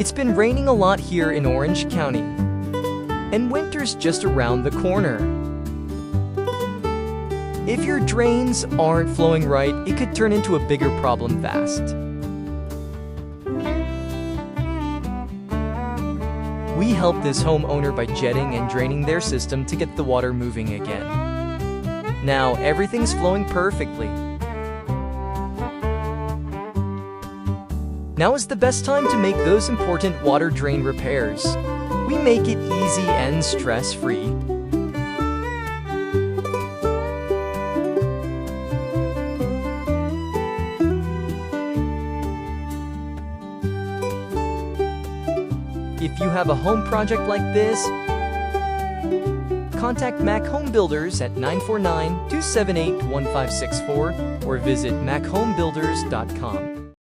It's been raining a lot here in Orange County, and winter's just around the corner. If your drains aren't flowing right, it could turn into a bigger problem fast. We helped this homeowner by jetting and draining their system to get the water moving again. Now everything's flowing perfectly. Now is the best time to make those important water drain repairs. We make it easy and stress-free. If you have a home project like this, contact Mac Home Builders at 949-278-1564 or visit machomebuilders.com.